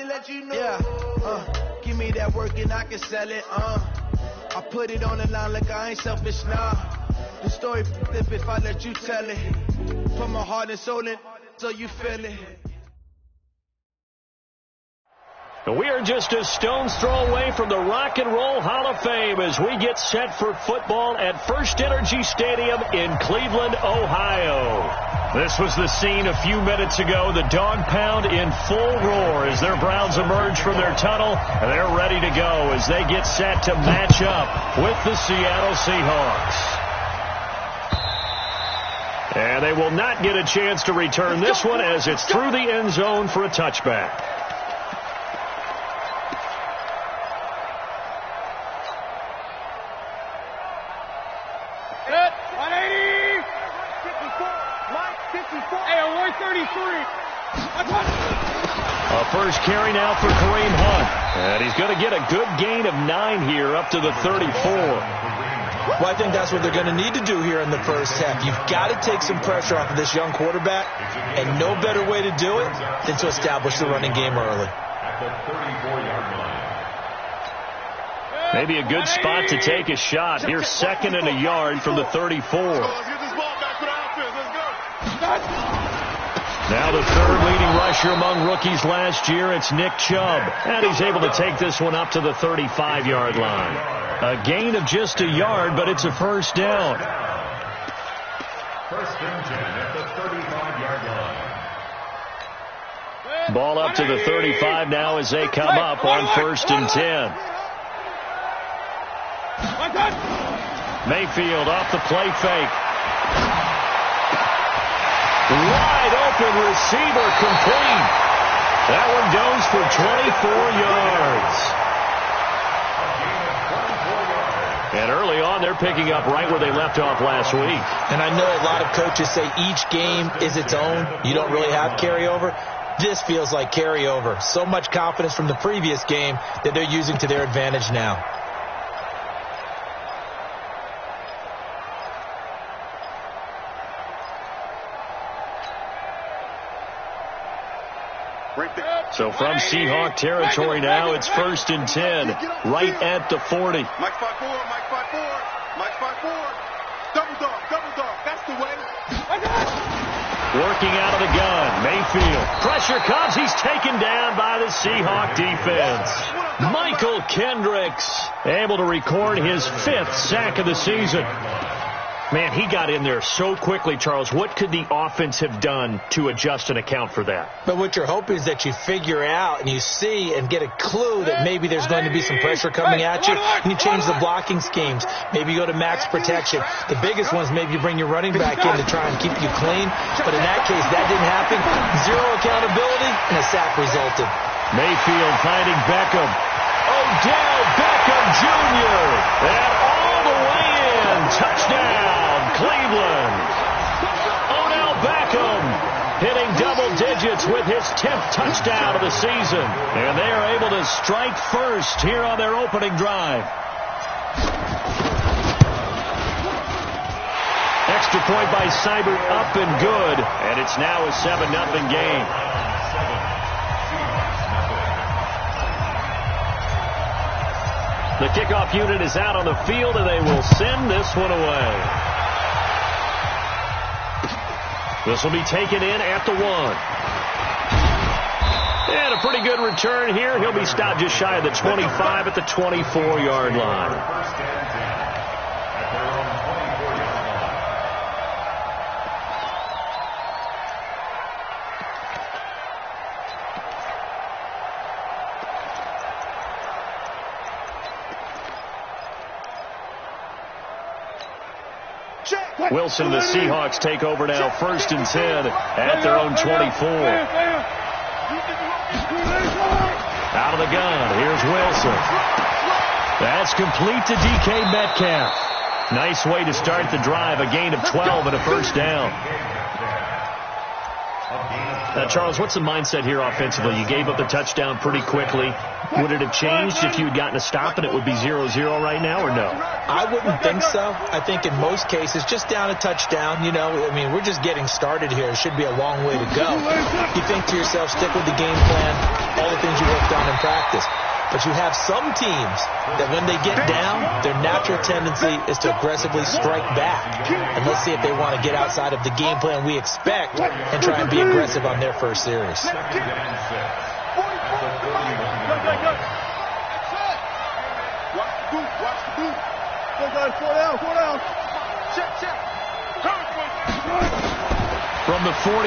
let you know. Yeah, give me that work and I can sell it. I put it on the line like I ain't selfish now. The story flip if I let you tell it. Put my heart and soul in so you feel it. We are just a stone's throw away from the Rock and Roll Hall of Fame as we get set for football at First Energy Stadium in Cleveland, Ohio. This was the scene a few minutes ago. The dog pound in full roar as their Browns emerge from their tunnel. And they're ready to go as they get set to match up with the Seattle Seahawks. And they will not get a chance to return this one as it's through the end zone for a touchback. A first carry now for Kareem Hunt. And he's going to get a good gain of 9 here up to the 34. Well, I think that's what they're going to need to do here in the first half. You've got to take some pressure off of this young quarterback, and no better way to do it than to establish the running game early. Maybe a good spot to take a shot. Here's 2nd and a yard from the 34. Now the third leading rusher among rookies last year, it's Nick Chubb. And he's able to take this one up to the 35-yard line. A gain of just a yard, but it's a first down. First and 10 at the 35-yard line. Ball up to the 35 now as they come up on 1st and 10. Mayfield off the play fake. Wide open receiver complete. That one goes for 24 yards. And early on, they're picking up right where they left off last week. And I know a lot of coaches say each game is its own. You don't really have carryover. This feels like carryover. So much confidence from the previous game that they're using to their advantage now. So from Seahawk territory now, it's 1st and 10, right at the 40. Mike 5-4, Mike 5-4, Mike 5-4. Double dog, that's the way. Working out of the gun, Mayfield. Pressure comes, he's taken down by the Seahawk defense. Michael Kendricks able to record his 5th sack of the season. Man, he got in there so quickly, Charles. What could the offense have done to adjust and account for that? But what you're hoping is that you figure out and you see and get a clue that maybe there's going to be some pressure coming at you, and you change the blocking schemes. Maybe you go to max protection. The biggest ones, maybe you bring your running back in to try and keep you clean. But in that case, that didn't happen. Zero accountability, and a sack resulted. Mayfield finding Beckham. Odell Beckham Jr. And all the way in. Touchdown, Cleveland. Odell Beckham hitting double digits with his 10th touchdown of the season. And they are able to strike first here on their opening drive. Extra point by Seibert up and good. And it's now a 7-0 game. The kickoff unit is out on the field, and they will send this one away. This will be taken in at the 1. And a pretty good return here. He'll be stopped just shy of the 25 at the 24-yard line. Wilson and the Seahawks take over now, 1st and 10 at their own 24. Out of the gun, here's Wilson. That's complete to DK Metcalf. Nice way to start the drive, a gain of 12 and a first down. Now, Charles, what's the mindset here offensively? You gave up the touchdown pretty quickly. Would it have changed if you had gotten a stop and it would be 0-0 right now, or no? I wouldn't think so. I think in most cases, just down a touchdown, we're just getting started here. It should be a long way to go. You think to yourself, stick with the game plan, all the things you work on in practice. But you have some teams that when they get down, their natural tendency is to aggressively strike back. And let's see if they want to get outside of the game plan we expect and try and be aggressive on their first series. Watch the boot. Watch the boot. Slow down. Check. From the 41,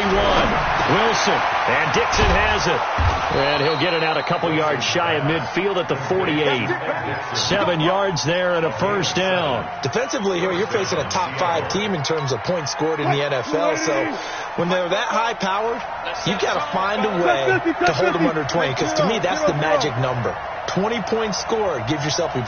Wilson, and Dixon has it. And he'll get it out a couple yards shy of midfield at the 48. 7 yards there and a first down. Defensively here, you're facing a top 5 team in terms of points scored in the NFL. So when they're that high-powered, you've got to find a way to hold them under 20. Because to me, that's the magic number. 20 points scored, you give yourself your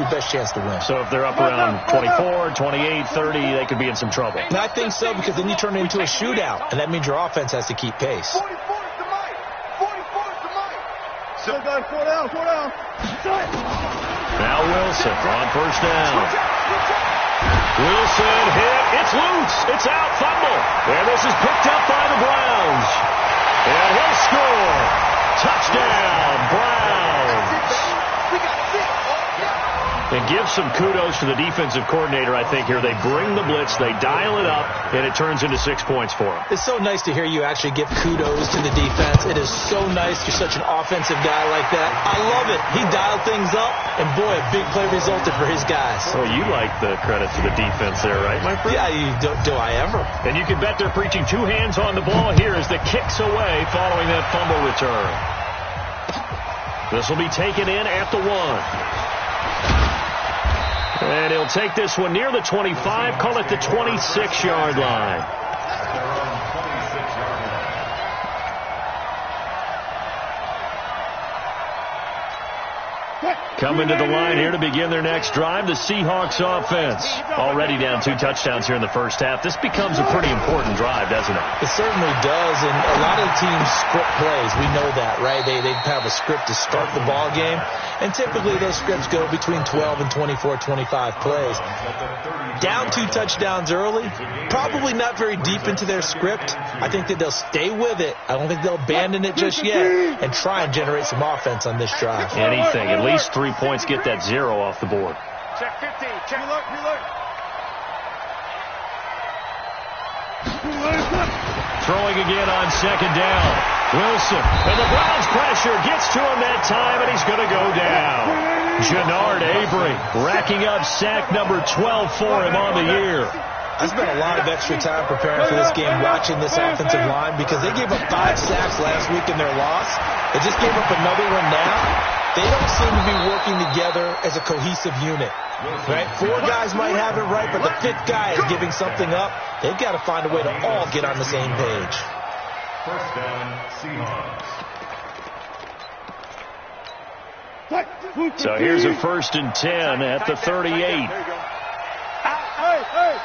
best chance to win. So if they're up around 24, 28, 30, they could be in some trouble. And I think so, because then you turn it into a shootout, and that means your offense has to keep pace. 44 is the mic. 44 is the mic. Slow down. Now Wilson on first down. Wilson hit. It's loose. It's out. Fumble. And this is picked up by the Browns. And he'll score. Touchdown, Browns. And give some kudos to the defensive coordinator, I think, here. They bring the blitz, they dial it up, and it turns into 6 points for them. It's so nice to hear you actually give kudos to the defense. It is so nice. You're such an offensive guy like that. I love it. He dialed things up, and boy, a big play resulted for his guys. Oh, you like the credit to the defense there, right, my friend? Yeah, do I ever. And you can bet they're preaching 2 hands on the ball here as the kick's away following that fumble return. This will be taken in at the 1. And he'll take this one near the 25, call it the 26-yard line. Coming to the line here to begin their next drive, the Seahawks offense. Already down 2 touchdowns here in the first half. This becomes a pretty important drive, doesn't it? It certainly does, and a lot of teams script plays. We know that, right? They have a script to start the ball game, and typically those scripts go between 12 and 24, 25 plays. Down 2 touchdowns early, probably not very deep into their script. I think that they'll stay with it. I don't think they'll abandon it just yet and try and generate some offense on this drive. Anything, at least 3 points, get that 0 off the board. Check 50. Check. Reload. Throwing again on second down. Wilson, and the Browns pressure gets to him that time, and he's going to go down. Jannard Avery racking up sack number 12 for him on the year. I spent a lot of extra time preparing for this game, watching this offensive line, because they gave up 5 sacks last week in their loss. They just gave up another one now. They don't seem to be working together as a cohesive unit. Right? 4 guys might have it right, but the 5th guy is giving something up. They've got to find a way to all get on the same page. First down, Seahawks. So here's a 1st and 10 at the 38. There you go. Hey.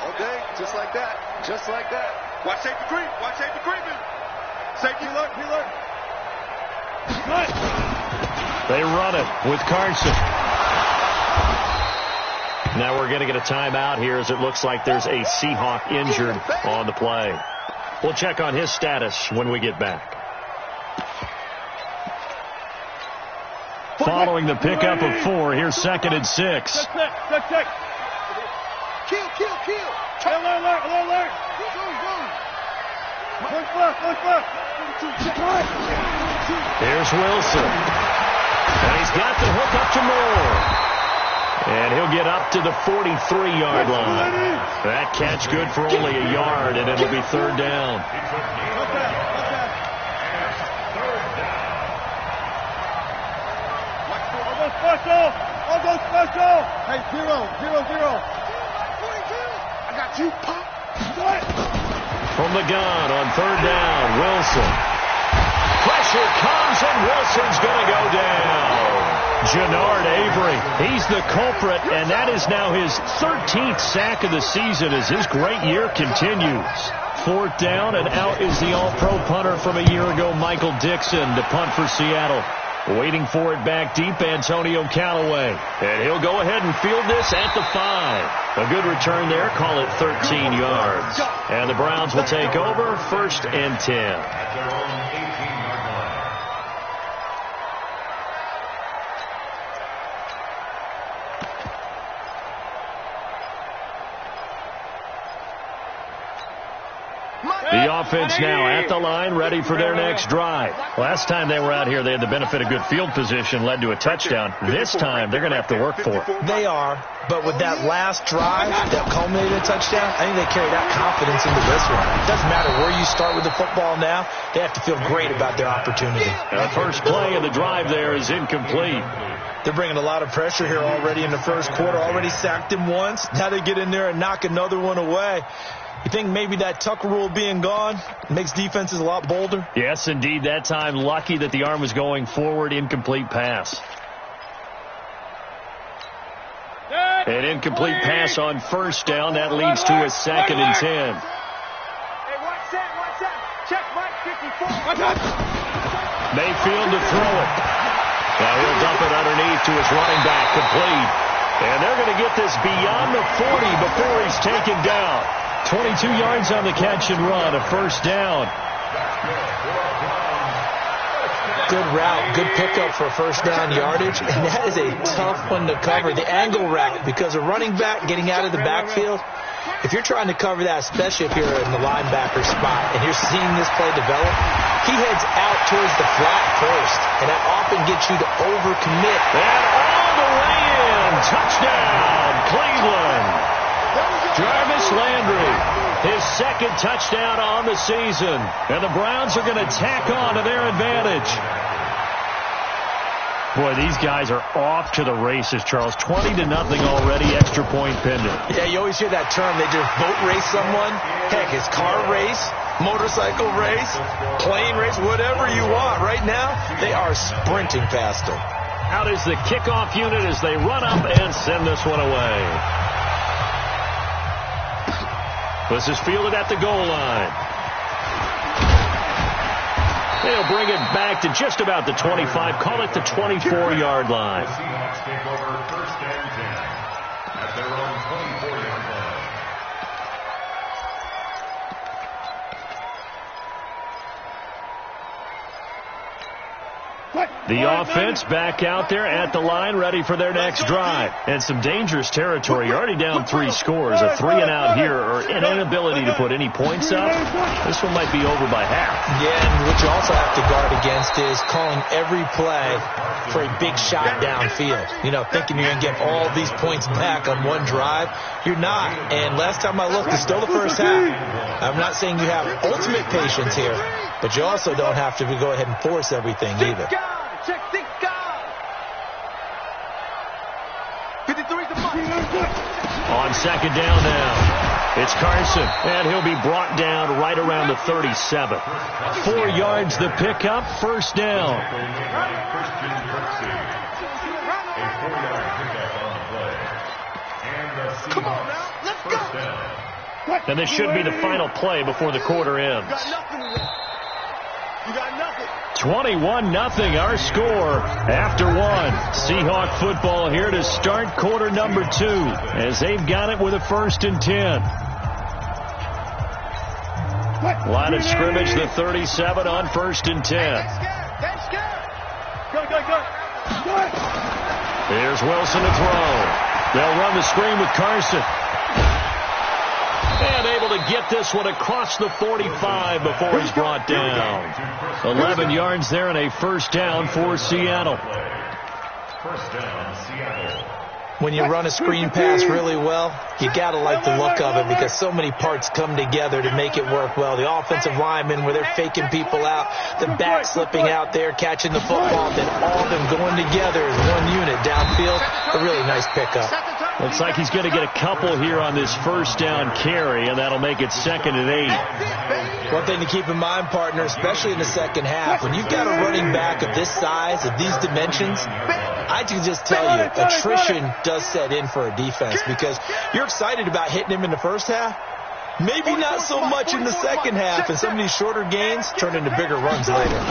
All day, just like that. Watch safety creep. Safety alert. They run it with Carson. Now we're going to get a timeout here as it looks like there's a Seahawk injured on the play. We'll check on his status when we get back. Following the pickup of 4, here's 2nd and 6. Check. Kill. Alert. Look left. Here's Wilson. And he's got the hook up to Moore. And he'll get up to the 43-yard line. That catch good for only a yard, and it'll be 3rd down. I'll go special. Hey, 0. I got you, Pop. From the gun on 3rd down, Wilson. Pressure comes, and Wilson's going to go down. Jannard Avery, he's the culprit, and that is now his 13th sack of the season as his great year continues. 4th down, and out is the all-pro punter from a year ago, Michael Dixon, to punt for Seattle. Waiting for it back deep, Antonio Callaway. And he'll go ahead and field this at the 5. A good return there. Call it 13 yards. And the Browns will take over 1st and 10. At their own 18-yard line. The offense now at the line, ready for their next drive. Last time they were out here, they had the benefit of good field position, led to a touchdown. This time, they're going to have to work for it. They are, but with that last drive that culminated in a touchdown, I think they carry that confidence into this one. It doesn't matter where you start with the football now. They have to feel great about their opportunity. The first play of the drive there is incomplete. They're bringing a lot of pressure here already in the first quarter. Already sacked him once. Now they get in there and knock another one away. You think maybe that Tucker rule being gone makes defenses a lot bolder? Yes, indeed. That time, lucky that the arm was going forward. Incomplete pass. An incomplete pass on first down. That leads to a 2nd and 10. Hey, watch that. Check Mike 54. Mayfield to throw it. Now he'll dump it underneath to his running back, complete. And they're going to get this beyond the 40 before he's taken down. 22 yards on the catch and run, a first down. Good route, good pickup for first down yardage, and that is a tough one to cover. The angle route, because a running back getting out of the backfield, if you're trying to cover that, especially if you're in the linebacker spot and you're seeing this play develop, he heads out towards the flat first, and that often gets you to overcommit. And all the way in, touchdown, Cleveland. Jarvis Landry, his 2nd touchdown on the season. And the Browns are going to tack on to their advantage. Boy, these guys are off to the races, Charles. 20-0 already, extra point pending. Yeah, you always hear that term. They just boat race someone. Heck, it's car race, motorcycle race, plane race, whatever you want. Right now, they are sprinting past them. Out is the kickoff unit as they run up and send this one away. This is fielded at the goal line. They'll bring it back to just about the 25. Call it the 24-yard line. The Seahawks take over 1st and 10 at their own 24-yard line. The offense back out there at the line, ready for their next drive. And some dangerous territory. You're already down 3 scores. A 3-and-out here, or an inability to put any points up. This one might be over by half. Yeah, and what you also have to guard against is calling every play for a big shot downfield. You know, thinking you're going to get all these points back on one drive. You're not. And last time I looked, it's still the first half. I'm not saying you have ultimate patience here, but you also don't have to go ahead and force everything either. On 2nd down now, it's Carson, and he'll be brought down right around the 37. 4 yards the pickup, first down. Come on now, let's go. And this should be the final play before the quarter ends. You got nothing. 21-0 our score after 1. Seahawk football here to start quarter number 2 as they've got it with a 1st and 10. Line of scrimmage, the 37 on 1st and 10. Here's Wilson to throw. They'll run the screen with Carson. And able to get this one across the 45 before he's brought down. 11 yards there and a first down for Seattle. First down, Seattle. When you run a screen pass really well, you got to like the look of it because so many parts come together to make it work well. The offensive linemen, where they're faking people out, the back slipping out there, catching the football, then all of them going together as one unit downfield. A really nice pickup. Looks like he's going to get a couple here on this first down carry, and that'll make it 2nd and 8. One thing to keep in mind, partner, especially in the second half, when you've got a running back of this size, of these dimensions, I can just tell you, attrition does set in for a defense because you're excited about hitting him in the first half. Maybe not so much in the second half, and some of these shorter gains turn into bigger runs later.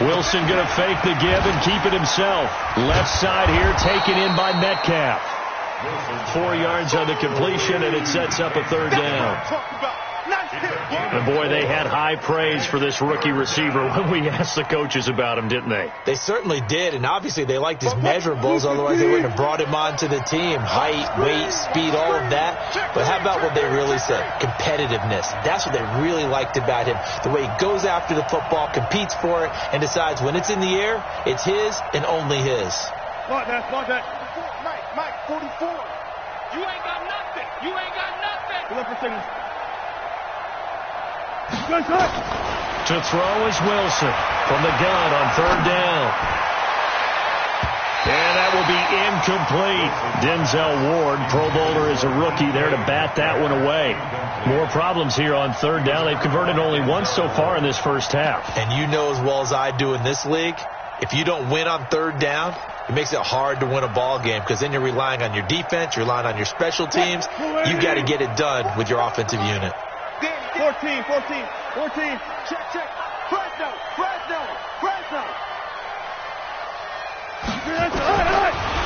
Wilson going to fake the give and keep it himself. Left side here taken in by Metcalf. 4 yards on the completion, and it sets up a third down. And boy, they had high praise for this rookie receiver when we asked the coaches about him, didn't they? They certainly did, and obviously they liked his measurables, otherwise they wouldn't have brought him onto the team. Height, weight, speed, all of that. But how about what they really said? Competitiveness. That's what they really liked about him. The way he goes after the football, competes for it, and decides when it's in the air, it's his and only his. Mike, 44. You ain't got nothing. You ain't got nothing. Look for signals. To throw is Wilson from the gun on third down. And that will be incomplete. Denzel Ward, Pro Bowler, is a rookie there to bat that one away. More problems here on third down. They've converted only once so far in this first half. And you know as well as I do in this league, if you don't win on third down, it makes it hard to win a ball game because then you're relying on your defense, you're relying on your special teams. You've got to get it done with your offensive unit. 14. Check. Fresno.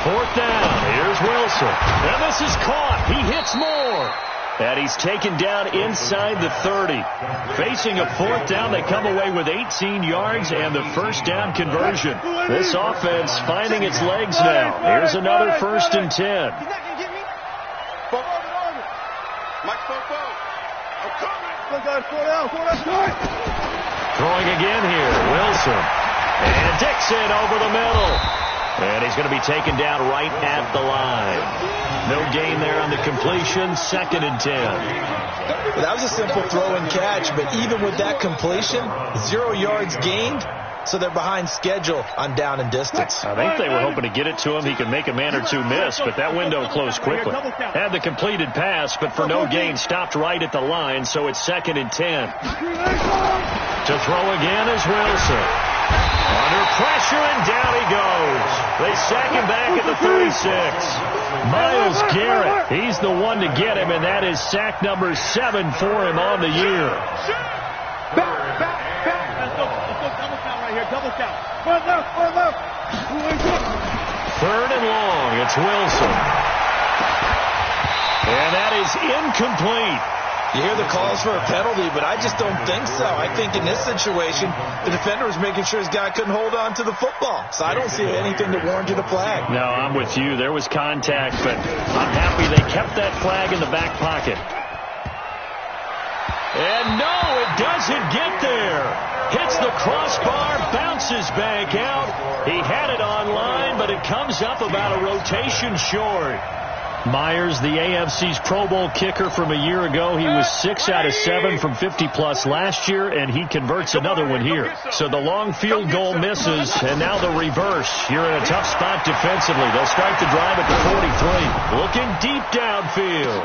Fourth down. Here's Wilson. And this is caught. He hits more. And he's taken down inside the 30. Facing a fourth down, they come away with 18 yards and the first down conversion. This offense finding its legs now. Here's another 1st and 10. Throwing again here, Wilson. And Dixon over the middle. And he's going to be taken down right at the line. No gain there on the completion, 2nd and 10. Well, that was a simple throw and catch, but even with that completion, 0 yards gained. So they're behind schedule on down and distance. I think they were hoping to get it to him. He could make a man or two miss, but that window closed quickly. Had the completed pass, but for no gain, stopped right at the line, so it's 2nd and 10. To throw again is Wilson. Under pressure, and down he goes. They sack him back at the 36. Myles Garrett, he's the one to get him, and that is sack number 7 for him on the year. Double count. Front left. 3rd and long. It's Wilson. And that is incomplete. You hear the calls for a penalty, but I just don't think so. I think in this situation, the defender was making sure his guy couldn't hold on to the football. So I don't see anything that warranted a flag. No, I'm with you. There was contact, but I'm happy they kept that flag in the back pocket. And no, it doesn't get there. Hits the crossbar, bounces back out. He had it online, but it comes up about a rotation short. Myers, the AFC's Pro Bowl kicker from a year ago. He was 6 out of 7 from 50-plus last year, and he converts another one here. So the long field goal misses, and now the reverse. You're in a tough spot defensively. They'll start the drive at the 43. Looking deep downfield.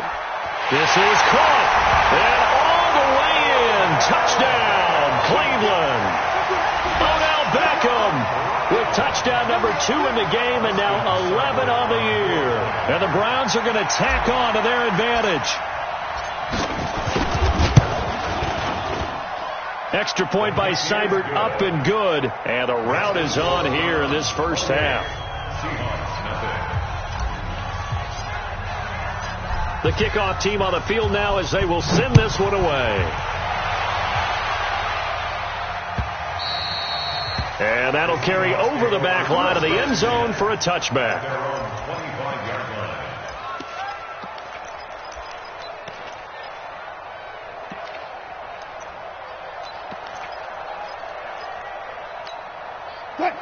This is caught. And all the way in. Touchdown, Cleveland. Odell Beckham with touchdown number 2 in the game, and now 11 on the year. And the Browns are going to tack on to their advantage. Extra point by Seibert, up and good. And the route is on here in this first half. The kickoff team on the field now as they will send this one away. And that'll carry over the back line of the end zone for a touchback.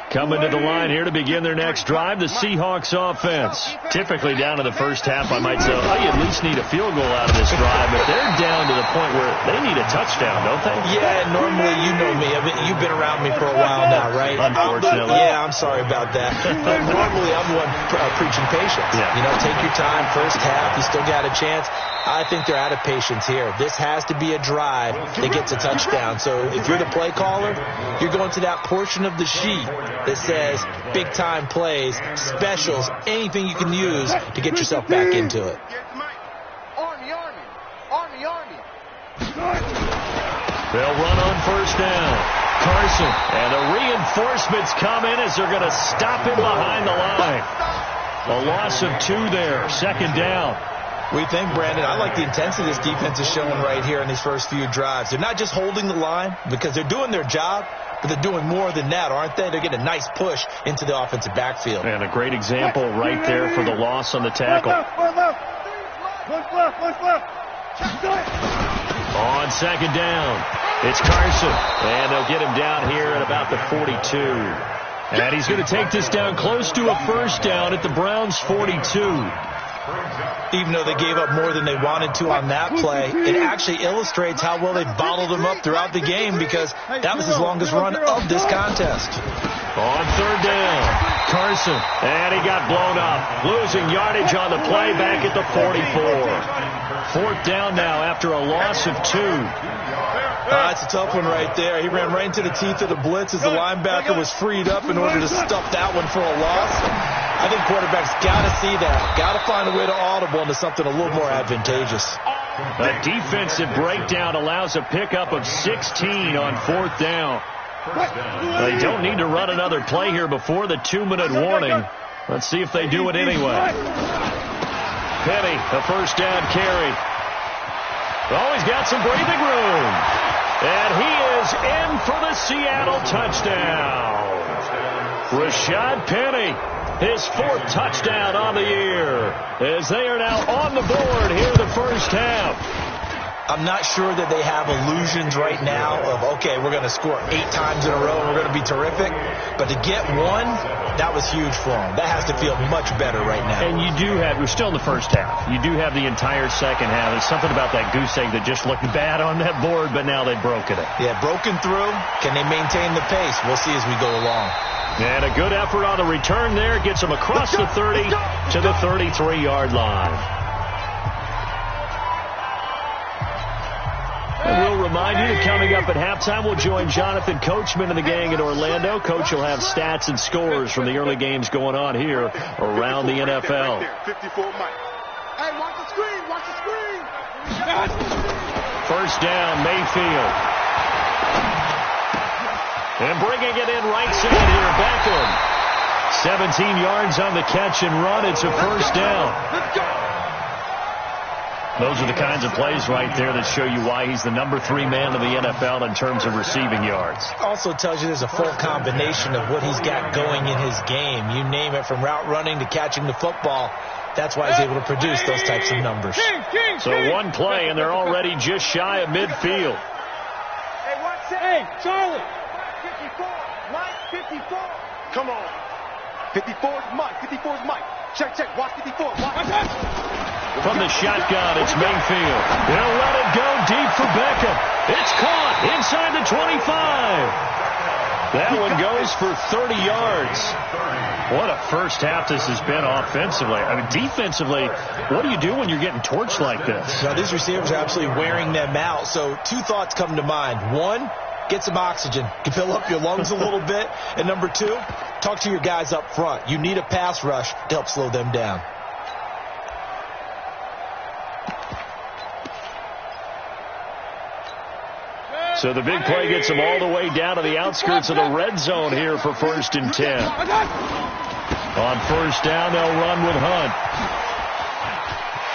Coming to the line here to begin their next drive, the Seahawks offense. Typically down in the first half, I might say, oh, you at least need a field goal out of this drive, but they're down to the point where they need a touchdown, don't they? Yeah, normally you know me. You've been around me for a while now, right? Unfortunately. Yeah, I'm sorry about that. But normally I'm the one preaching patience. Yeah. You know, take your time, first half, you still got a chance. I think they're out of patience here. This has to be a drive that gets a touchdown. So if you're the play caller, you're going to that portion of the sheet that says big-time plays, specials, anything you can use to get yourself back into it. Army. They'll run on first down. Carson, and the reinforcements come in as they're going to stop him behind the line. A loss of 2 there, second down. We think, Brandon, I like the intensity this defense is showing right here in these first few drives. They're not just holding the line because they're doing their job, but they're doing more than that, aren't they? They're getting a nice push into the offensive backfield. And a great example right there for the loss on the tackle. On second down, it's Carson, and they'll get him down here at about the 42. And he's going to take this down close to a first down at the Browns' 42. Even though they gave up more than they wanted to on that play, it actually illustrates how well they bottled them up throughout the game because that was his longest run of this contest. On third down, Carson, and he got blown up, losing yardage on the play back at the 44. Fourth down now after a loss of 2. It's a tough one right there. He ran right into the teeth of the blitz as the linebacker was freed up in order to stuff that one for a loss. I think quarterbacks got to see that. Got to find a way to audible into something a little more advantageous. A defensive breakdown allows a pickup of 16 on fourth down. They don't need to run another play here before the 2-minute warning. Let's see if they do it anyway. Penny, a first down carry. Oh, he's got some breathing room. And he is in for the Seattle touchdown. Rashad Penny, his 4th touchdown on the year, as they are now on the board here in the first half. I'm not sure that they have illusions right now of, okay, we're going to score 8 times in a row and we're going to be terrific. But to get one, that was huge for them. That has to feel much better right now. And you do have, we're still in the first half. You do have the entire second half. There's something about that goose egg that just looked bad on that board, but now they've broken it. Yeah, broken through. Can they maintain the pace? We'll see as we go along. And a good effort on the return there. Gets them across the 30 to the 33-yard line. And we'll remind you that coming up at halftime, we'll join Jonathan Coachman and the gang in Orlando. Coach will have stats and scores from the early games going on here around the NFL. 54 Mike. Hey, watch the screen, watch the screen. First down, Mayfield. And bringing it in right side here, Beckham. 17 yards on the catch and run. It's a first down. Let's go. Those are the kinds of plays right there that show you why he's the number 3 man in the NFL in terms of receiving yards. Also tells you there's a full combination of what he's got going in his game. You name it, from route running to catching the football. That's why he's able to produce those types of numbers. So one play, and they're already just shy of midfield. Hey, watch it. Hey, Charlie. 54. Mike, 54. Come on. 54 is Mike. 54 is Mike. Check, check. Watch 54. Watch. From the shotgun, it's Mayfield. They'll let it go deep for Beckham. It's caught inside the 25. That one goes for 30 yards. What a first half this has been offensively. I mean, defensively, what do you do when you're getting torched like this? Now, these receivers are absolutely wearing them out. So 2 thoughts come to mind. 1, get some oxygen. Fill up your lungs a little bit. And number 2, talk to your guys up front. You need a pass rush to help slow them down. So the big play gets them all the way down to the outskirts of the red zone here for 1st and 10. On first down, they'll run with Hunt.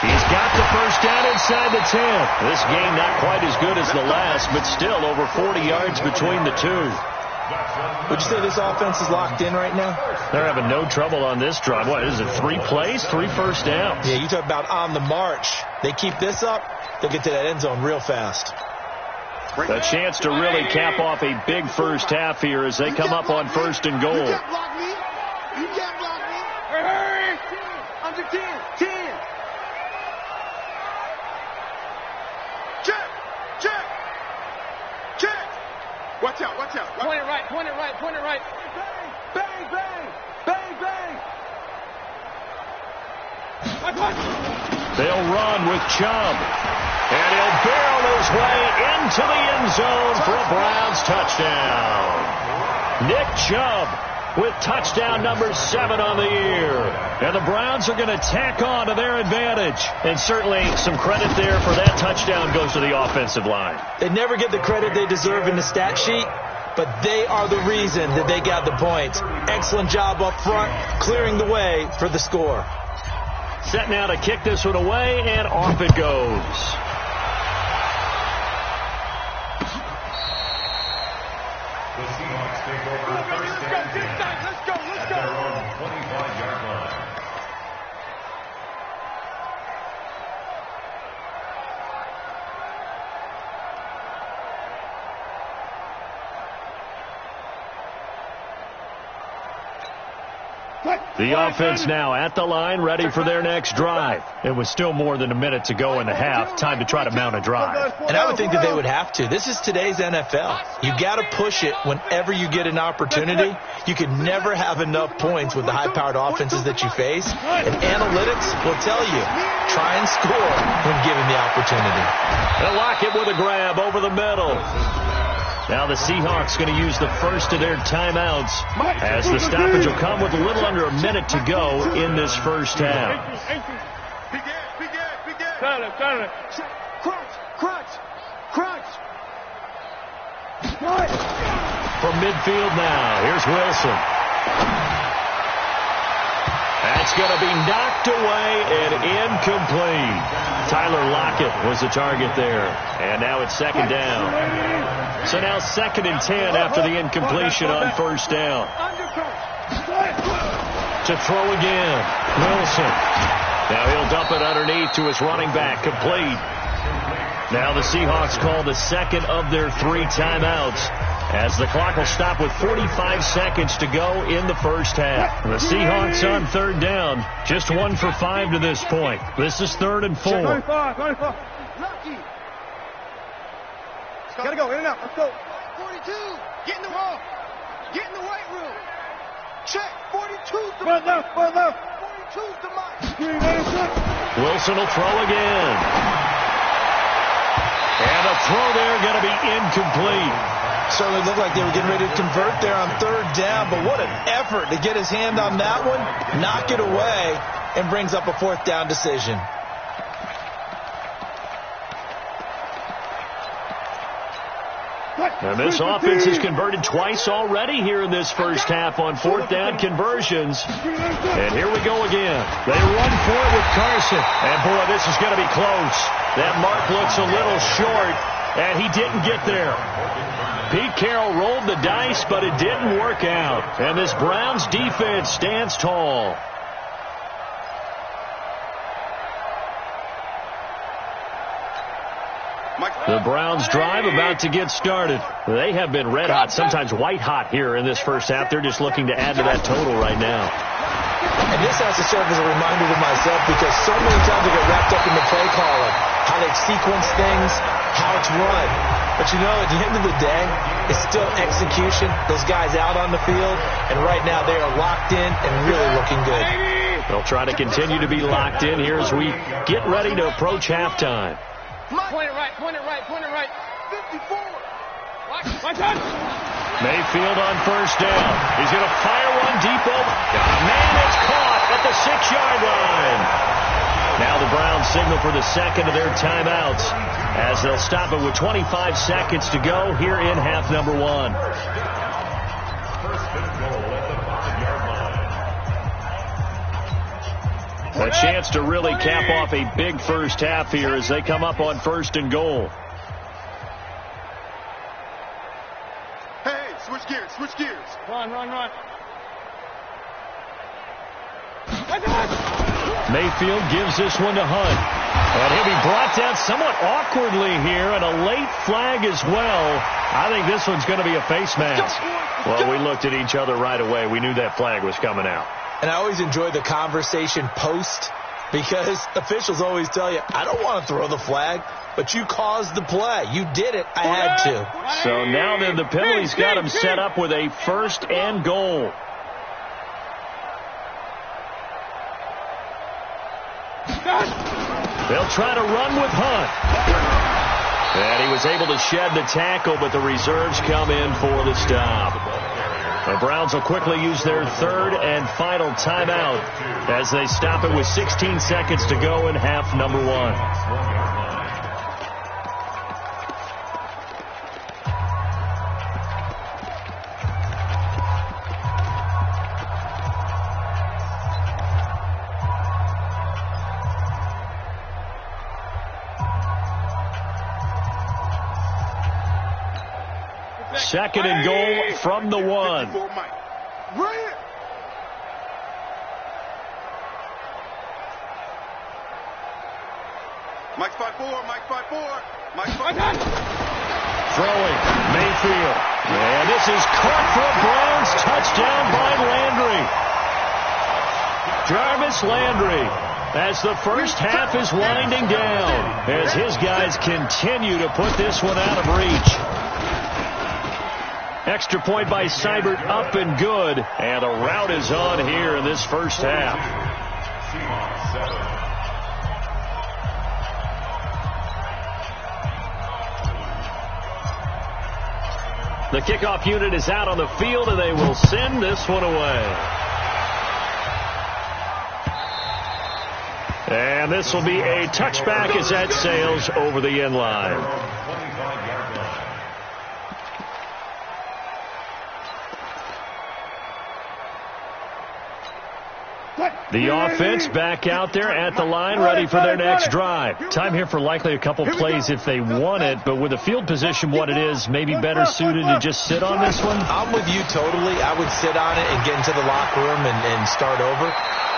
He's got the first down inside the 10. This game not quite as good as the last, but still over 40 yards between the two. Would you say this offense is locked in right now? They're having no trouble on this drive. What is it, 3 plays, 3 first downs? Yeah, you talk about on the march. They keep this up, they'll get to that end zone real fast. A chance to really cap off a big first half here as they come up on 1st and goal. You can't block me. You can't block me. Hurry. Under 10. 10. Check. Check. Check. Watch out. Watch out. Point it right. Point it right. Point it right. Bang. Bang. Bang. Bang. Bang. They'll run with Chubb. And he'll barrel his way into the end zone for a Browns touchdown. Nick Chubb with touchdown number 7 on the year. And the Browns are going to tack on to their advantage. And certainly some credit there for that touchdown goes to the offensive line. They never get the credit they deserve in the stat sheet, but they are the reason that they got the points. Excellent job up front, clearing the way for the score. Set now to kick this one away, and off it goes. The Seahawks take over first and 10 at their own 25-yard line. The offense now at the line, ready for their next drive. It was still more than a minute to go in the half. Time to try to mount a drive. And I would think that they would have to. This is today's NFL. You got to push it whenever you get an opportunity. You can never have enough points with the high-powered offenses that you face. And analytics will tell you, try and score when given the opportunity. They'll lock it with a grab over the middle. Now the Seahawks going to use the first of their timeouts as the stoppage will come with a little under a minute to go in this first half. From midfield now, here's Wilson. That's going to be knocked away and incomplete. Tyler Lockett was the target there. And now it's second down. So now 2nd and 10 after the incompletion on first down. To throw again. Wilson. Now he'll dump it underneath to his running back. Complete. Now the Seahawks call the second of their 3 timeouts, as the clock will stop with 45 seconds to go in the first half. The Seahawks on 3rd down, just 1 for 5 to this point. This is 3rd and 4. 25. Gotta go, in and out, let's go. 42, get in the wall. Get in the weight room. Check, 42's the mark. 42's the mark. Wilson will throw again. And a throw there going to be incomplete. Certainly looked like they were getting ready to convert there on 3rd down, but what an effort to get his hand on that one, knock it away, and brings up a 4th down decision. And this offense has converted twice already here in this first half on 4th down conversions. And here we go again. They run for it with Carson. And boy, this is going to be close. That mark looks a little short, and he didn't get there. Pete Carroll rolled the dice, but it didn't work out. And this Browns defense stands tall. The Browns drive about to get started. They have been red hot, sometimes white hot here in this first half. They're just looking to add to that total right now. And this has to serve as a reminder to myself, because so many times I get wrapped up in the play calling, how they sequence things, how it's run. But you know, at the end of the day, it's still execution. Those guys out on the field, and right now they are locked in and really looking good. They'll try to continue to be locked in here as we get ready to approach halftime. Point it right. 54. Watch out. Mayfield on first down. He's going to fire one deep over. Man, it's caught at the 6-yard line. Now the Browns signal for the second of their timeouts, as they'll stop it with 25 seconds to go here in half number 1. First and goal at the 5-yard line. A chance to really cap off a big first half here as they come up on 1st and goal. Hey, switch gears. Run. Mayfield gives this one to Hunt. And he'll be brought down somewhat awkwardly here, and a late flag as well. I think this one's going to be a face mask. Well, we looked at each other right away. We knew that flag was coming out. And I always enjoy the conversation post, because officials always tell you, I don't want to throw the flag, but you caused the play. You did it. I had to. So now then the penalty's got him set up with a 1st and goal. They'll try to run with Hunt. And he was able to shed the tackle, but the reserves come in for the stop. The Browns will quickly use their 3rd and final timeout as they stop it with 16 seconds to go in half number 1. Second and goal from the 1. Mike 5-4, Mike 5-4, Mike 5-4. Throwing, Mayfield. And this is caught for a Browns touchdown by Landry. Jarvis Landry, as the first half is winding down, as his guys continue to put this one out of reach. Extra point by Seibert, up and good. And a rout is on here in this first half. Seahawks 7. The kickoff unit is out on the field, and they will send this one away. And this will be a touchback as that sails over the end line. 25-yard line. The offense back out there at the line, ready for their next drive. Time here for likely a couple plays if they want it, but with the field position what it is, maybe better suited to just sit on this one? I'm with you totally. I would sit on it and get into the locker room and start over.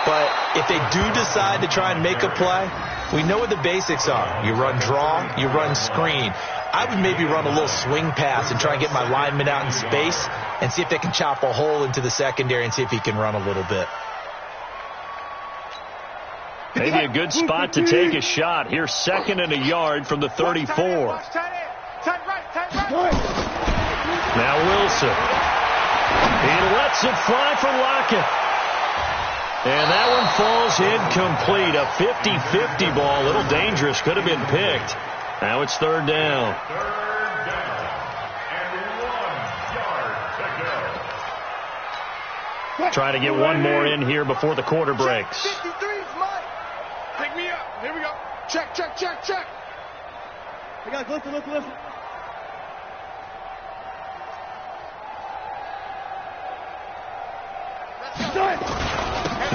But if they do decide to try and make a play, we know what the basics are. You run draw, you run screen. I would maybe run a little swing pass and try and get my lineman out in space and see if they can chop a hole into the secondary and see if he can run a little bit. Maybe a good spot to take a shot. Here's second and a yard from the 34. Now Wilson. He lets it fly for Lockett. And that one falls incomplete. A 50-50 ball. A little dangerous. Could have been picked. Now it's third down. Third down. And 1 yard to go. Trying to get one more in here before the quarter breaks. 53 is mine. Pick me up. Here we go. Check, check, check, check. Hey guys, listen.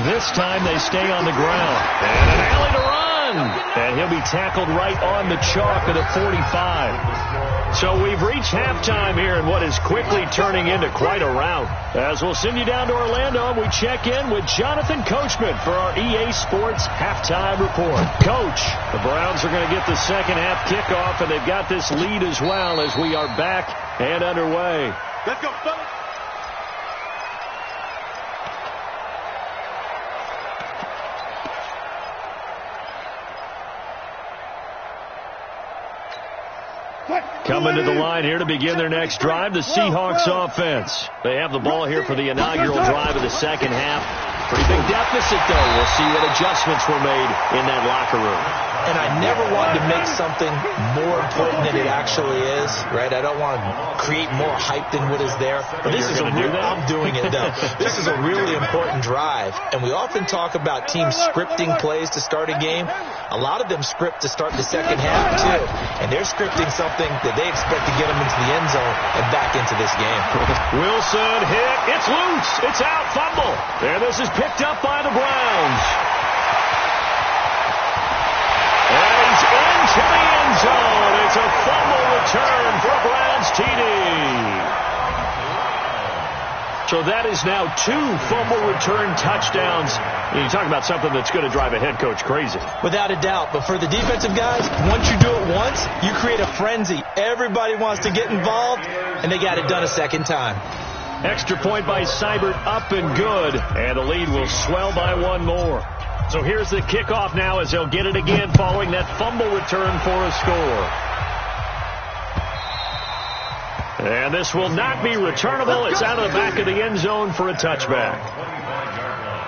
This time they stay on the ground. And an alley to run. And he'll be tackled right on the chalk of the 45. So we've reached halftime here in what is quickly turning into quite a rout. As we'll send you down to Orlando, we check in with Jonathan Coachman for our EA Sports Halftime Report. Coach, the Browns are going to get the second half kickoff, and they've got this lead as well as we are back and underway. Let's go, fellas. Coming to the line here to begin their next drive, the Seahawks offense. They have the ball here for the inaugural drive of the second half. Pretty big deficit, though. We'll see what adjustments were made in that locker room. And I never wanted to make something more important than it actually is, right? I don't want to create more hype than what is there. But this is I'm doing it, though. This is a really important drive. And we often talk about teams scripting plays to start a game. A lot of them script to start the second half, too. And they're scripting something that they expect to get them into the end zone and back into this game. Wilson hit. It's loose. It's out. Fumble. And this is picked up by the Browns. And he's into the end zone. It's a fumble return for a Browns TD. So that is now 2 fumble return touchdowns. You talk about something that's going to drive a head coach crazy. Without a doubt. But for the defensive guys, once you do it once, you create a frenzy. Everybody wants to get involved, and they got it done a second time. Extra point by Seibert, up and good. And the lead will swell by one more. So here's the kickoff now as they'll get it again following that fumble return for a score. And this will not be returnable. It's out of the back of the end zone for a touchback. 25-yard line.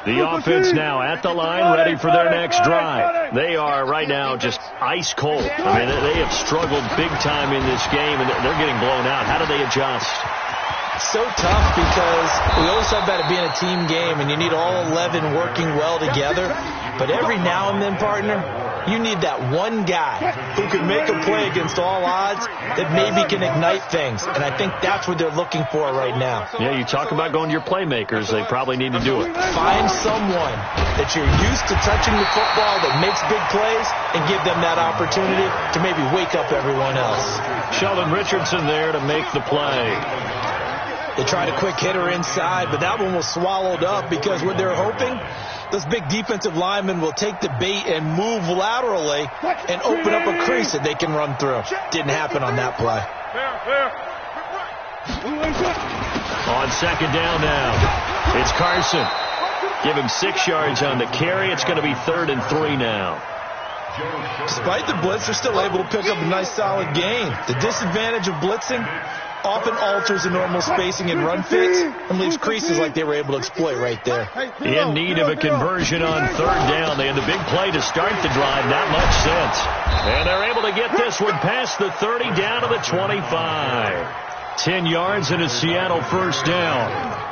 The offense now at the line, ready for their next drive. They are right now just ice cold. I mean, they have struggled big time in this game, and they're getting blown out. How do they adjust? So tough because we always talk about it being a team game, and you need all 11 working well together. But every now and then, partner, You need that one guy who can make a play against all odds that maybe can ignite things. And I think that's what they're looking for right now. Yeah, you talk about going to your playmakers. They probably need to do it. Find someone that you're used to touching the football that makes big plays and give them that opportunity to maybe wake up everyone else. Sheldon Richardson there to make the play. They tried a quick hitter inside, but that one was swallowed up because what they're hoping, those big defensive linemen will take the bait and move laterally and open up a crease that they can run through. Didn't happen on that play. On second down now, it's Carson. Give him 6 yards on the carry. It's going to be 3rd and 3 now. Despite the blitz, they're still able to pick up a nice solid gain. The disadvantage of blitzing often alters the normal spacing and run fits and leaves creases like they were able to exploit right there. In need of a conversion on 3rd down. They had the big play to start the drive. Not much sense. And they're able to get this one past the 30 down to the 25. 10 yards and a Seattle first down.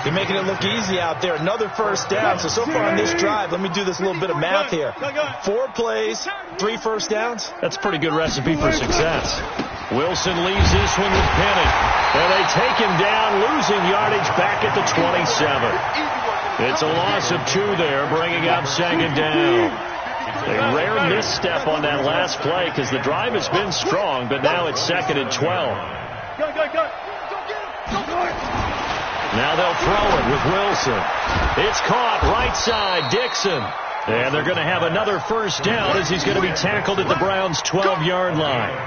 They're making it look easy out there. Another first down. So far on this drive, let me do this little bit of math here. 4 plays, 3 first downs. That's a pretty good recipe for success. Wilson leaves this one with Penny. And they take him down, losing yardage back at the 27. It's a loss of 2 there, bringing up 2nd down. A rare misstep on that last play because the drive has been strong, but now it's 2nd and 12. Now they'll throw it with Wilson. It's caught right side, Dixon. And they're going to have another first down as he's going to be tackled at the Browns' 12-yard line.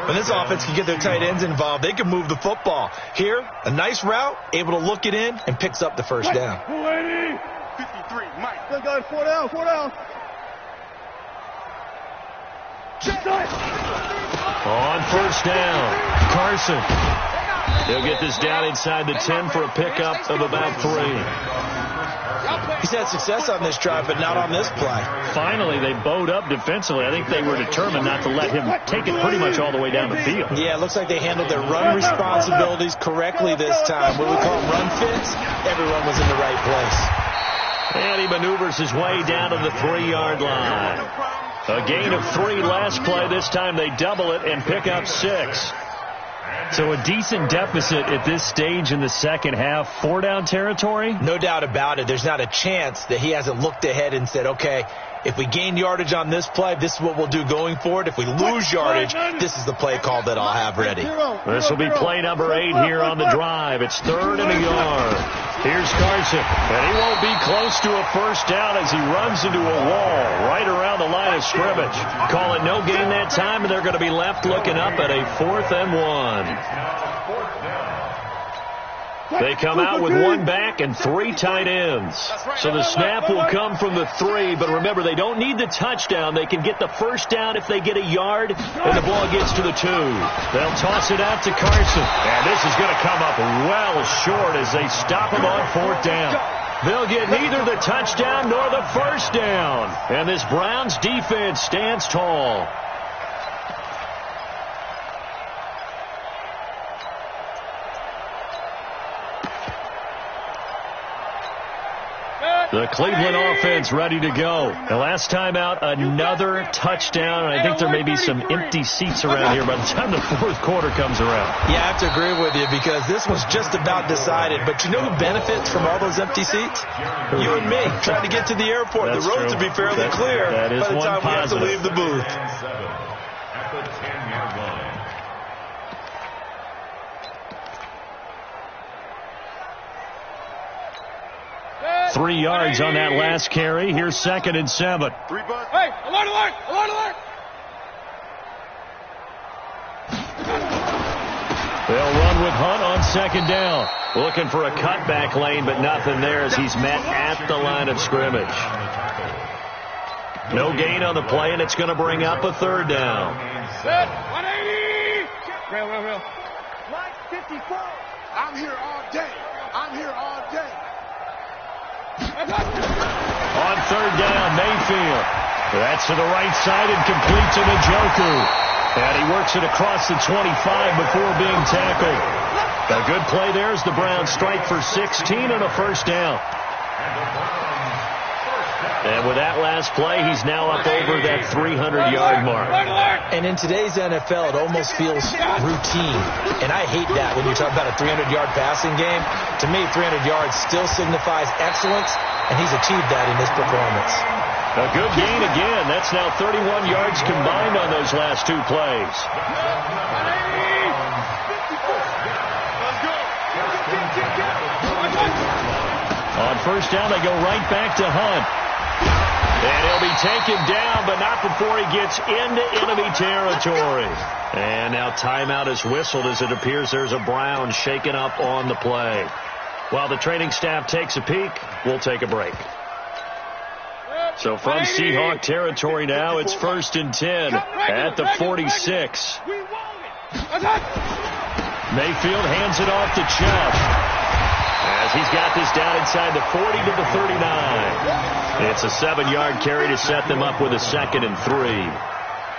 When this offense can get their tight ends involved, they can move the football. Here, a nice route, able to look it in, and picks up the first down. 53, Mike. Good guy, 4 down, 4 down. On first down, Carson. They'll get this down inside the 10 for a pickup of about 3. He's had success on this drive, but not on this play. Finally, they bowed up defensively. I think they were determined not to let him take it pretty much all the way down the field. Yeah, it looks like they handled their run responsibilities correctly this time. What we call them run fits, everyone was in the right place. And he maneuvers his way down to the 3-yard line. A gain of 3 last play. This time they double it and pick up 6. So a decent deficit at this stage in the second half. 4-down territory? No doubt about it. There's not a chance that he hasn't looked ahead and said, okay, if we gain yardage on this play, this is what we'll do going forward. If we lose yardage, this is the play call that I'll have ready. This will be play number 8 here on the drive. It's 3rd and a yard. Here's Carson, and he won't be close to a first down as he runs into a wall right around the line of scrimmage. Call it no gain that time, and they're going to be left looking up at a 4th and 1. They come out with 1 back and 3 tight ends. So the snap will come from the 3, but remember, they don't need the touchdown. They can get the first down if they get a yard, and the ball gets to the 2. They'll toss it out to Carson, and this is going to come up well short as they stop him on 4th down. They'll get neither the touchdown nor the first down, and this Browns defense stands tall. The Cleveland offense ready to go. The last time out, another touchdown, and I think there may be some empty seats around here by the time the 4th quarter comes around. Yeah, I have to agree with you because this was just about decided. But you know who benefits from all those empty seats? You and me, trying to get to the airport. That's the roads true. will be fairly clear by the time we have to leave the booth. At the 10-yard line. 3 yards on that last carry. Here's 2nd and 7. Hey, alert, alert, alert, alert. They'll run with Hunt on 2nd down. Looking for a cutback lane, but nothing there as he's met at the line of scrimmage. No gain on the play, and it's going to bring up a 3rd down. Set, 180. Real. Line 54. I'm here all day. I'm here all day. On 3rd down, Mayfield. That's to the right side and complete to Njoku. And he works it across the 25 before being tackled. A good play there as the Browns strike for 16 and a first down. And the Browns first down. And with that last play, he's now up over that 300-yard mark. And in today's NFL, it almost feels routine. And I hate that when you talk about a 300-yard passing game. To me, 300 yards still signifies excellence, and he's achieved that in this performance. A good gain again. That's now 31 yards combined on those last two plays. On first down, they go right back to Hunt. And he'll be taken down, but not before he gets into enemy territory. And now timeout is whistled as it appears there's a Brown shaken up on the play. While the training staff takes a peek, we'll take a break. So from Seahawk territory now, it's 1st and 10 at the 46. Mayfield hands it off to Chubb, as he's got this down inside the 40 to the 39. It's a 7-yard carry to set them up with a 2nd and 3.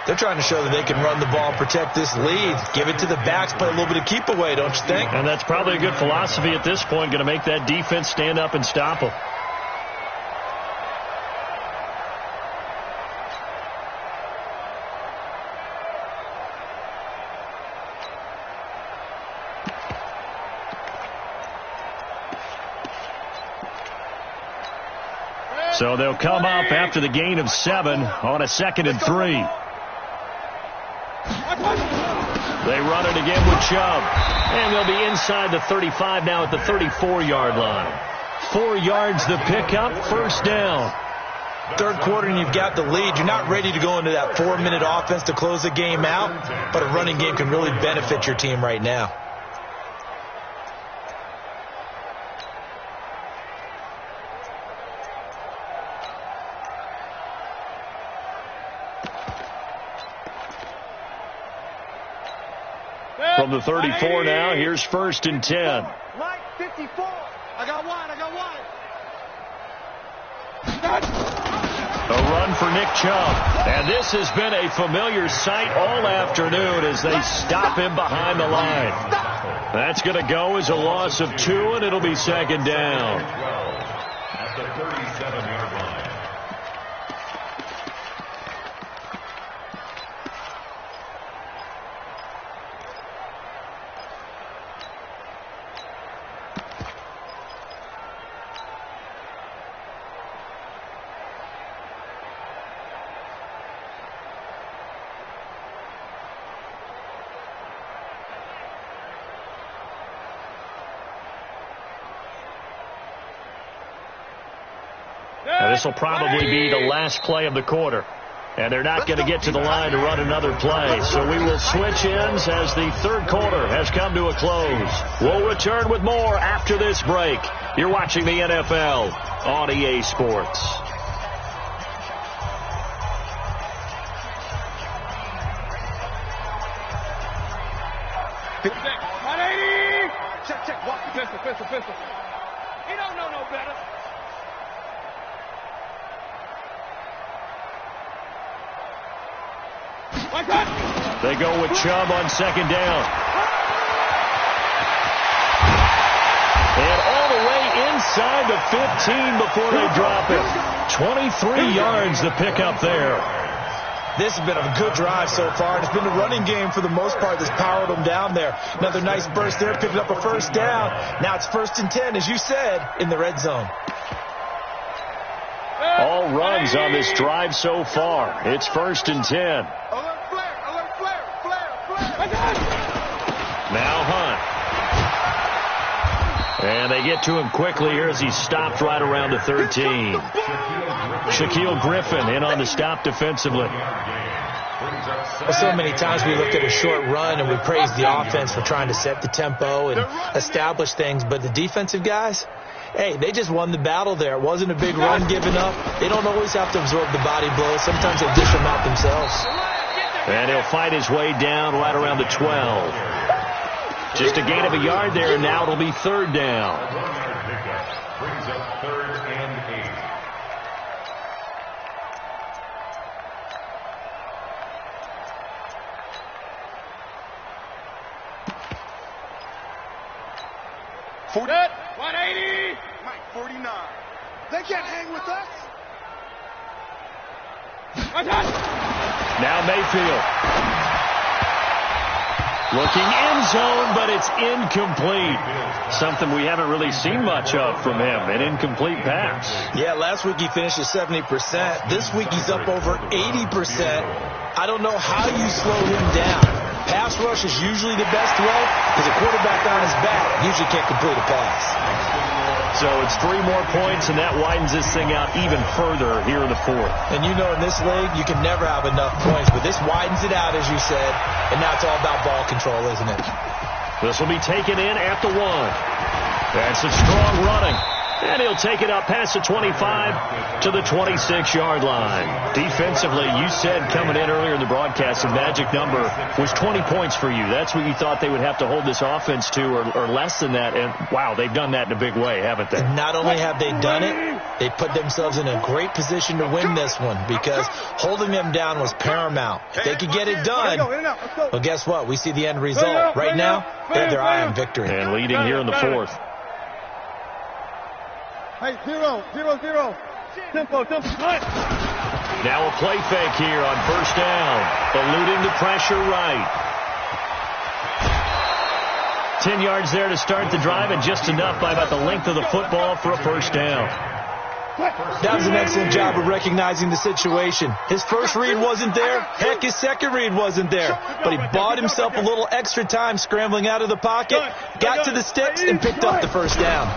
They're trying to show that they can run the ball and protect this lead. Give it to the backs, play a little bit of keep away, don't you think? And that's probably a good philosophy at this point, going to make that defense stand up and stop them. So they'll come up after the gain of 7 on a 2nd and 3. They run it again with Chubb. And they'll be inside the 35 now at the 34-yard line. 4 yards the pickup, 1st down. Third quarter and you've got the lead. You're not ready to go into that 4-minute offense to close the game out. But a running game can really benefit your team right now. From the 34 now, here's 1st and 10. Mike, 54. I got one. A run for Nick Chubb. And this has been a familiar sight all afternoon as they stop him behind the line. That's going to go as a loss of 2, and it'll be 2nd down. At the 37-yard line. Now, this will probably be the last play of the quarter. And they're not going to get to the line to run another play. So we will switch ends as the third quarter has come to a close. We'll return with more after this break. You're watching the NFL on EA Sports. Check. Walk the pistol. He don't know no better. They go with Chubb on 2nd down. And all the way inside the 15 before they drop it. 23 yards the pickup there. This has been a good drive so far. It's been the running game for the most part that's powered them down there. Another nice burst there, picking up a 1st down. Now it's 1st and 10, as you said, in the red zone. All runs on this drive so far. It's 1st and 10. Now Hunt. And they get to him quickly here as he stopped right around the 13. Shaquille Griffin in on the stop defensively. Well, so many times we look at a short run and we praise the offense for trying to set the tempo and establish things. But the defensive guys, hey, they just won the battle there. It wasn't a big run given up. They don't always have to absorb the body blows. Sometimes they dish them out themselves. And he'll fight his way down right around the 12. Just a gain of a yard there, and now it'll be 3rd down. Brings up 3rd and 8. Set, 180. Mike, 49. They can't hang with us. Now Mayfield. Looking end zone, but it's incomplete. Something we haven't really seen much of from him, an incomplete pass. Yeah, last week he finished at 70%. This week he's up over 80%. I don't know how you slow him down. Pass rush is usually the best way because a quarterback on his back usually can't complete a pass. So it's 3 more points, and that widens this thing out even further here in the fourth. And you know in this league, you can never have enough points, but this widens it out, as you said, and now it's all about ball control, isn't it? This will be taken in at the 1. That's a strong running. And he'll take it up past the 25 to the 26-yard line. Defensively, you said coming in earlier in the broadcast, the magic number was 20 points for you. That's what you thought they would have to hold this offense to, or less than that. And, wow, they've done that in a big way, haven't they? And not only have they done it, they put themselves in a great position to win this one because holding them down was paramount. If they could get it done, well, guess what? We see the end result. Right now, they have their eye on victory. And leading here in the fourth. Hey, 0, 0, 0. Tempo. Now a play fake here on first down. Eluding the pressure right. 10 yards there to start the drive, and just enough by about the length of the football for a first down. That was an excellent job of recognizing the situation. His first read wasn't there. Heck, his second read wasn't there. But he bought himself a little extra time scrambling out of the pocket, got to the sticks, and picked up the first down.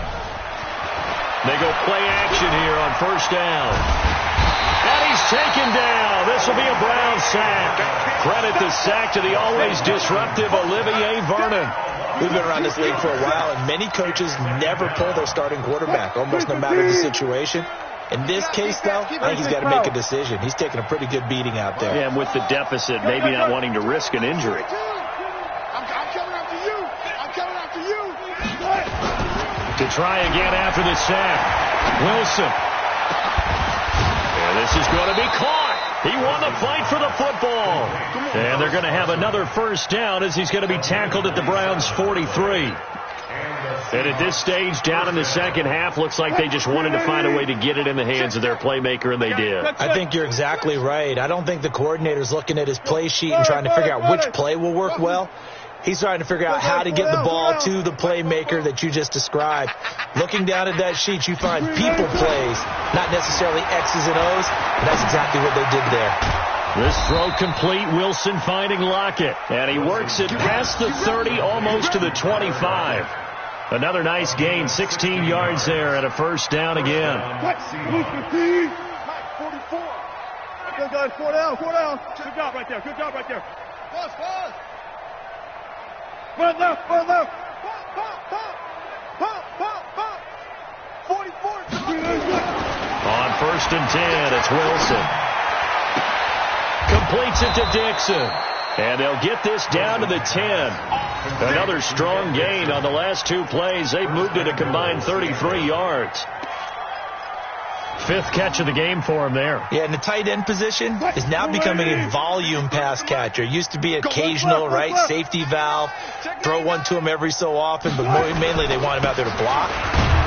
They go play action here on first down. And he's taken down. This will be a Brown sack. Credit the sack to the always disruptive Olivier Vernon. We've been around this league for a while, and many coaches never pull their starting quarterback, almost no matter the situation. In this case, though, I think he's got to make a decision. He's taking a pretty good beating out there. Yeah, and with the deficit, maybe not wanting to risk an injury. I'm coming after you. To try again after the sack. Wilson. And this is going to be caught. He won the fight for the football. And they're going to have another first down as he's going to be tackled at the Browns' 43. And at this stage, down in the second half, looks like they just wanted to find a way to get it in the hands of their playmaker, and they did. I think you're exactly right. I don't think the coordinator's looking at his play sheet and trying to figure out which play will work well. He's trying to figure out how to get the ball to the playmaker that you just described. Looking down at that sheet, you find people plays, not necessarily X's and O's, and that's exactly what they did there. This throw complete, Wilson finding Lockett, and he works it past the 30, almost to the 25. Another nice gain, 16 yards there, and a first down again. 44. Good guys, 4 down. Good job right there. Pause. Run left. Pop. 44. On first and 10, it's Wilson. Completes it to Dixon. And they'll get this down to the 10. Another strong gain on the last 2 plays. They've moved it a combined 33 yards. 5th catch of the game for him there. Yeah, and the tight end position is now becoming a volume pass catcher. It used to be occasional, right? Safety valve. Throw one to him every so often, but mainly they want him out there to block.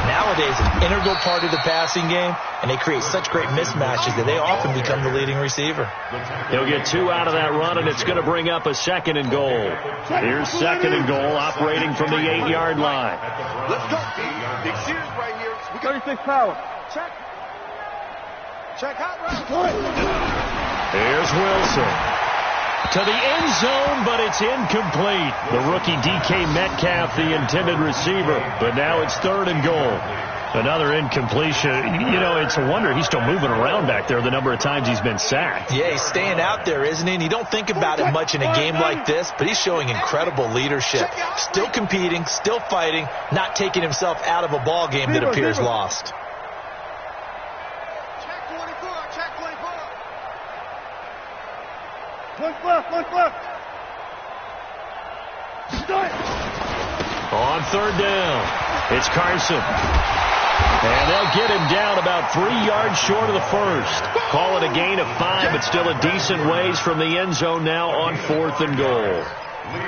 Nowadays, an integral part of the passing game, and they create such great mismatches that they often become the leading receiver. He'll get 2 out of that run, and it's going to bring up a 2nd and goal. Here's 2nd and goal, operating from the 8-yard line. Let's go. Big series right here. We got 36 power. Check out route. Here's Wilson. To the end zone, but it's incomplete. The rookie DK Metcalf, the intended receiver. But now it's 3rd and goal. Another incompletion. You know, it's a wonder he's still moving around back there the number of times he's been sacked. Yeah, he's staying out there, isn't he? And you don't think about it much in a game like this, but he's showing incredible leadership. Still competing, still fighting, not taking himself out of a ball game that appears lost. Look left. On 3rd down, it's Carson. And they'll get him down about 3 yards short of the first. Call it a gain of 5, but still a decent ways from the end zone now on 4th and goal.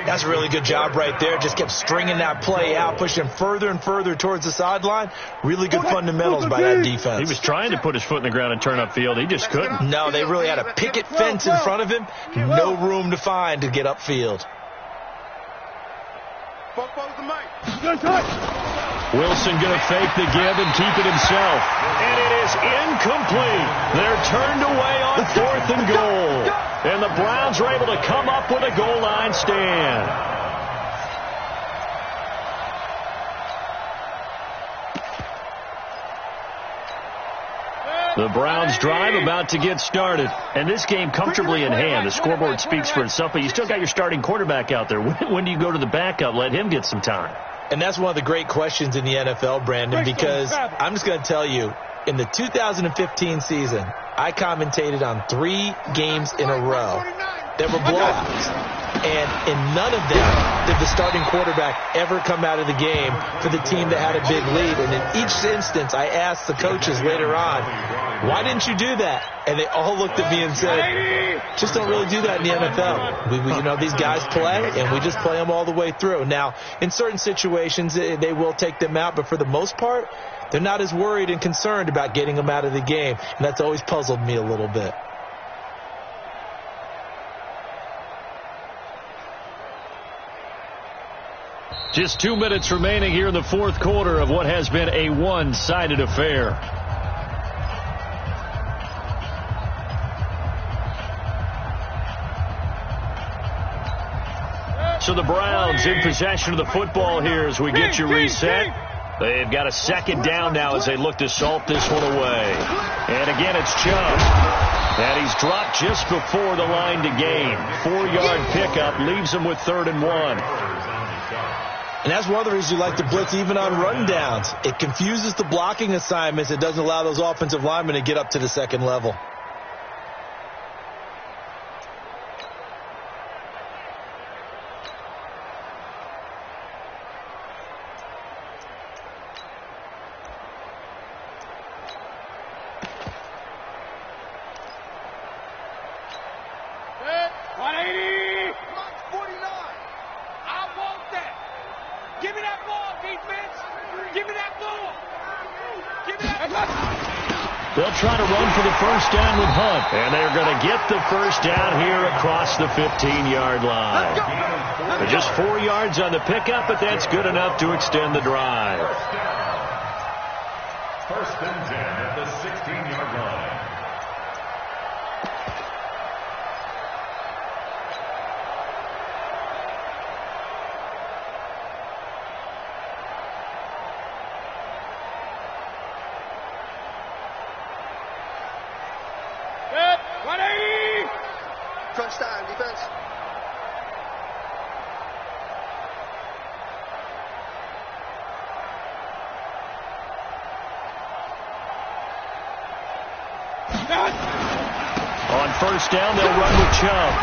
That's a really good job right there. Just kept stringing that play out, pushing him further and further towards the sideline. Really good fundamentals by that defense. He was trying to put his foot in the ground and turn upfield. He just couldn't. No, they really had a picket fence in front of him. No room to find to get upfield. Wilson going to fake the give and keep it himself. And it is incomplete. They're turned away on 4th and goal. And the Browns are able to come up with a goal line stand. The Browns drive about to get started. And this game comfortably in hand. The scoreboard speaks for itself, but you still got your starting quarterback out there. When do you go to the backup? Let him get some time. And that's one of the great questions in the NFL, Brandon, because I'm just going to tell you, in the 2015 season, I commentated on 3 games in a row that were blowouts. And in none of them did the starting quarterback ever come out of the game for the team that had a big lead. And in each instance, I asked the coaches later on, why didn't you do that? And they all looked at me and said, just don't really do that in the NFL. You know, these guys play, and we just play them all the way through. Now, in certain situations, they will take them out, but for the most part, they're not as worried and concerned about getting them out of the game. And that's always puzzled me a little bit. Just 2 minutes remaining here in the 4th quarter of what has been a one-sided affair. So the Browns in possession of the football here as we get you reset. They've got a 2nd down now as they look to salt this one away. And again, it's Chubb. And he's dropped just before the line to gain. 4-yard pickup leaves him with 3rd and 1. And that's one of the reasons you like to blitz even on rundowns. It confuses the blocking assignments. It doesn't allow those offensive linemen to get up to the 2nd level. They'll try to run for the first down with Hunt. And they're going to get the first down here across the 15-yard line. Just 4 yards on the pickup, but that's good enough to extend the drive. 1st and 10 at the 16-yard line. Touchdown, defense. On first down, they'll run with Chubb.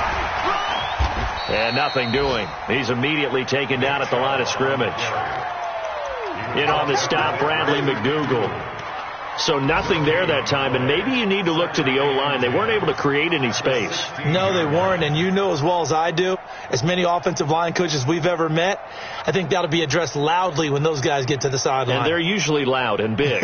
And nothing doing. He's immediately taken down at the line of scrimmage. In on the stop, Bradley McDougal. So nothing there that time, and maybe you need to look to the O-line. They weren't able to create any space. No, they weren't, and you know as well as I do, as many offensive line coaches we've ever met, I think that'll be addressed loudly when those guys get to the sideline. And they're usually loud and big.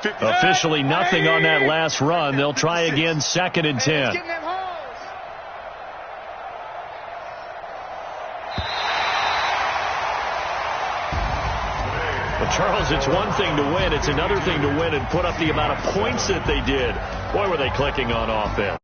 Officially nothing on that last run. They'll try again, 2nd and 10. Charles, it's one thing to win. It's another thing to win and put up the amount of points that they did. Boy, were they clicking on offense.